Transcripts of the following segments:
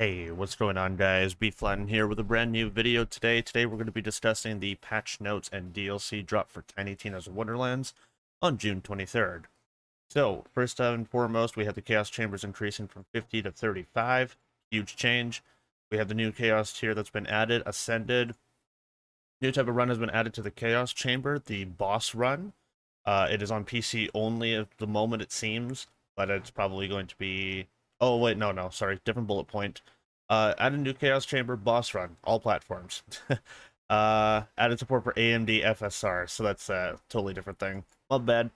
Hey, what's going on, guys? Bflattened here with a brand new video today. Today we're going to be discussing the patch notes and DLC drop for Tiny Tina's Wonderlands on June 23rd. So, first and foremost, we have the Chaos Chambers increasing from 50 to 35. Huge change. We have the new Chaos tier that's been added, Ascended. New type of run has been added to the Chaos Chamber, the Boss Run. It is on PC only at the moment, it seems, but it's probably going to be... Oh, wait, no, sorry, different bullet point. Add a new Chaos Chamber boss run, all platforms. Added support for AMD FSR, so that's a totally different thing. My bad.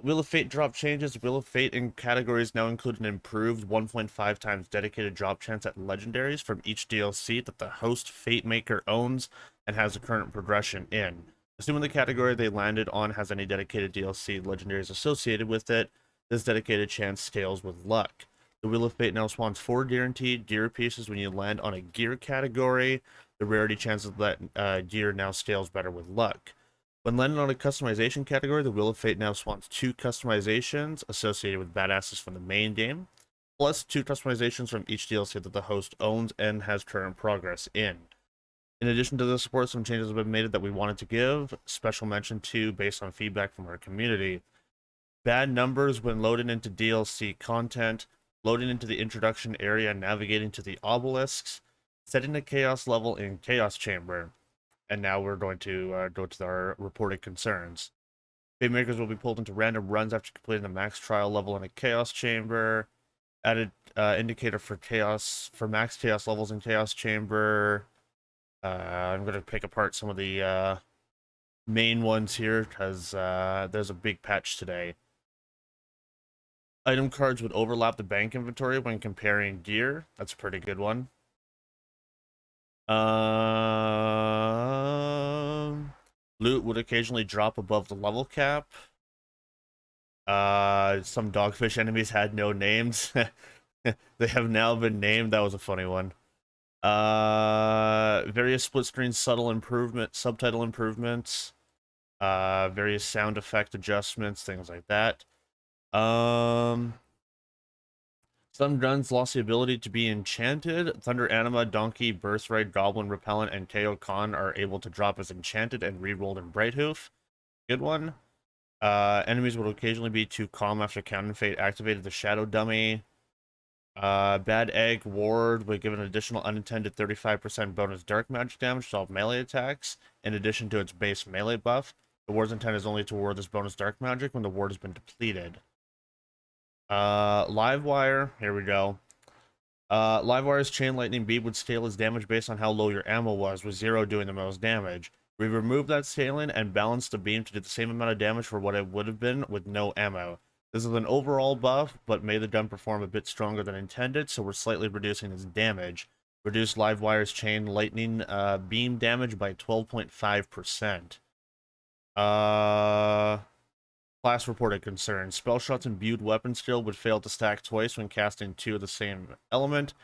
Wheel of Fate drop changes. Wheel of Fate in categories now include an improved 1.5 times dedicated drop chance at legendaries from each DLC that the host Fate Maker owns and has a current progression in. Assuming the category they landed on has any dedicated DLC legendaries associated with it, this dedicated chance scales with luck. The Wheel of Fate now spawns 4 guaranteed gear pieces when you land on a gear category. The rarity chance of that gear now scales better with luck. When landing on a customization category, the Wheel of Fate now spawns 2 customizations associated with badasses from the main game, plus 2 customizations from each DLC that the host owns and has current progress in. In addition to the support, some changes have been made that we wanted to give special mention to based on feedback from our community. Bad numbers when loaded into DLC content, loading into the introduction area, navigating to the obelisks, setting the chaos level in Chaos Chamber. And now we're going to go to our reported concerns. Fate Makers will be pulled into random runs after completing the max trial level in a Chaos Chamber. Added indicator for max chaos levels in Chaos Chamber. I'm going to pick apart some of the main ones here because there's a big patch today. Item cards would overlap the bank inventory when comparing gear. That's a pretty good one. Loot would occasionally drop above the level cap. Some dogfish enemies had no names. They have now been named. That was a funny one. Various split screen subtitle improvements. Various sound effect adjustments, things like that. Some guns lost the ability to be enchanted. Thunder Anima, Donkey, Birthright, Goblin, Repellent, and KO Khan are able to drop as enchanted and rerolled in Brighthoof. Good one. Enemies will occasionally be too calm after Counter Fate activated the Shadow Dummy. Bad Egg Ward would give an additional unintended 35% bonus dark magic damage to all melee attacks, in addition to its base melee buff. The ward's intent is only to ward this bonus dark magic when the ward has been depleted. Livewire, here we go. Livewire's Chain Lightning Beam would scale its damage based on how low your ammo was, with 0 doing the most damage. We removed that scaling and balanced the beam to do the same amount of damage for what it would have been with no ammo. This is an overall buff, but made the gun perform a bit stronger than intended, so we're slightly reducing its damage. Reduced Livewire's Chain Lightning Beam damage by 12.5%. Class reported concerns. Spell shots imbued weapon skill would fail to stack twice when casting 2 of the same element.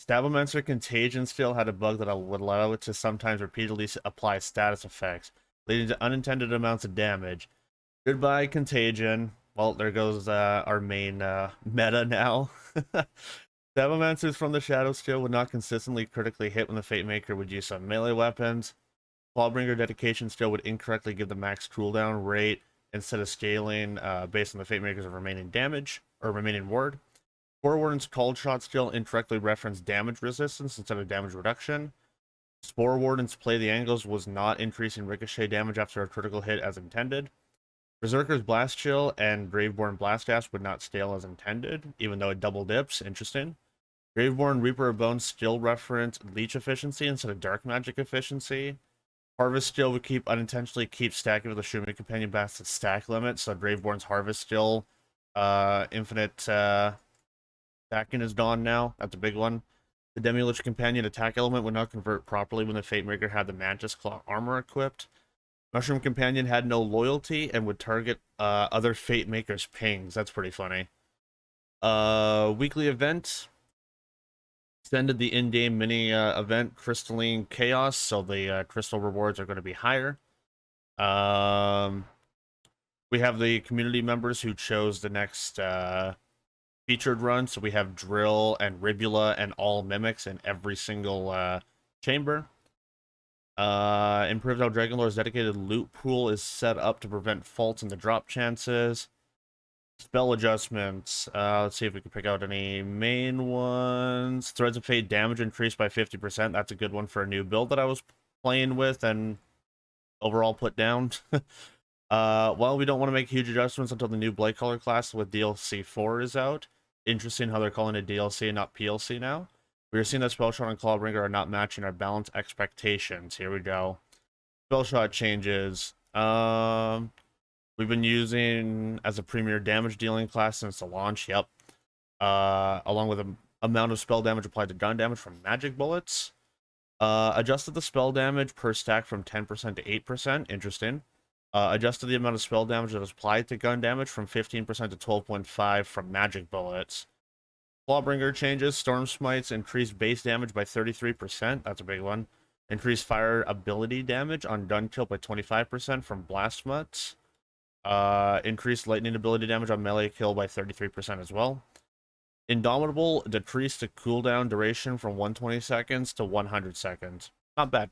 Stabomancer Contagion skill had a bug that would allow it to sometimes repeatedly apply status effects, leading to unintended amounts of damage. Goodbye, Contagion. Well, there goes our main meta now. Stabomancers from the Shadow skill would not consistently critically hit when the Fate Maker would use some melee weapons. Clawbringer Dedication skill would incorrectly give the max cooldown rate instead of scaling based on the Fate Maker's remaining damage, or remaining ward. Spore Warden's Called Shot skill incorrectly referenced damage resistance instead of damage reduction. Spore Warden's Play the Angles was not increasing ricochet damage after a critical hit as intended. Berserker's Blast Chill and Graveborn Blast Dash would not scale as intended, even though it double dips. Interesting. Graveborn Reaper of Bones still referenced Leech efficiency instead of Dark Magic efficiency. Harvest Skill would unintentionally keep stacking with the Shumi Companion past the stack limit, so Graveborn's Harvest Skill, infinite stacking is gone now. That's a big one. The Demi-Lich Companion attack element would not convert properly when the Fate Maker had the Mantis Claw armor equipped. Mushroom Companion had no loyalty and would target other Fate Maker's pings. That's pretty funny. Weekly event. Extended the in-game mini event Crystalline Chaos, so the crystal rewards are going to be higher. We have the community members who chose the next featured run, so we have drill and ribula and all mimics in every single chamber. Improved how Dragonlore's dedicated loot pool is set up to prevent faults in the drop chances. Spell adjustments. Let's see if we can pick out any main ones. Threads of Fate damage increased by 50%. That's a good one for a new build that I was playing with and overall put down. Well, we don't want to make huge adjustments until the new Blight Color class with DLC 4 is out. Interesting how they're calling it DLC and not PLC now. We are seeing that Spellshot and Clawbringer are not matching our balance expectations. Here we go. Spellshot changes. We've been using as a premier damage dealing class since the launch. Yep. Along with an amount of spell damage applied to gun damage from magic bullets. Adjusted the spell damage per stack from 10% to 8%. Interesting. Adjusted the amount of spell damage that is applied to gun damage from 15% to 12.5% from magic bullets. Clawbringer changes. Storm Smites increased base damage by 33%. That's a big one. Increased fire ability damage on gun kill by 25% from Blast Mutts. Increased lightning ability damage on melee kill by 33% as well. Indomitable decreased the cooldown duration from 120 seconds to 100 seconds. Not bad.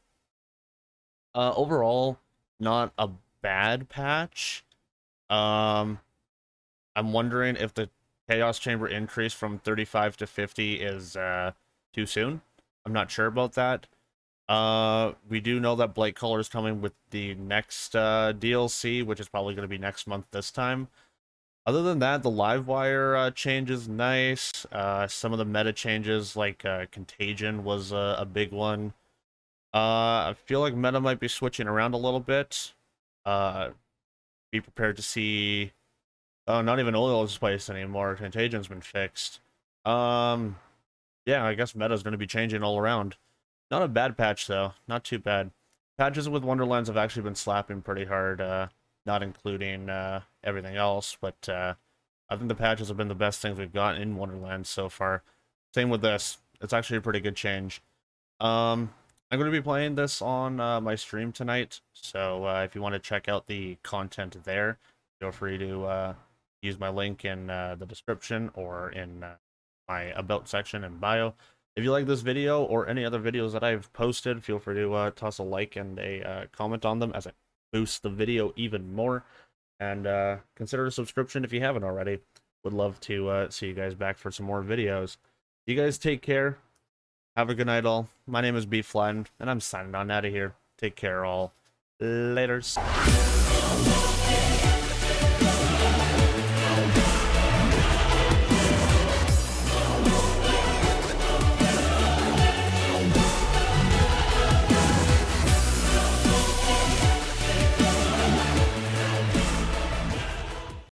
Overall, not a bad patch. I'm wondering if the Chaos Chamber increase from 35 to 50 is too soon. I'm not sure about that. We do know that Blight Color is coming with the next DLC, which is probably going to be next month this time. Other than that, the Livewire change is nice. Some of the meta changes, like Contagion, was a big one. I feel like meta might be switching around a little bit. Be prepared to see... Oh, not even oil is placed anymore. Contagion's been fixed. Yeah, I guess meta's going to be changing all around. Not a bad patch, though. Not too bad. Patches with Wonderlands have actually been slapping pretty hard, not including everything else, but I think the patches have been the best things we've gotten in Wonderlands so far. Same with this. It's actually a pretty good change. I'm going to be playing this on my stream tonight, so if you want to check out the content there, feel free to use my link in the description or in my About section and bio. If you like this video or any other videos that I've posted, feel free to toss a like and a comment on them as it boosts the video even more. And consider a subscription if you haven't already. Would love to see you guys back for some more videos. You guys take care. Have a good night all. My name is Bflattened, and I'm signing on out of here. Take care all. Laters.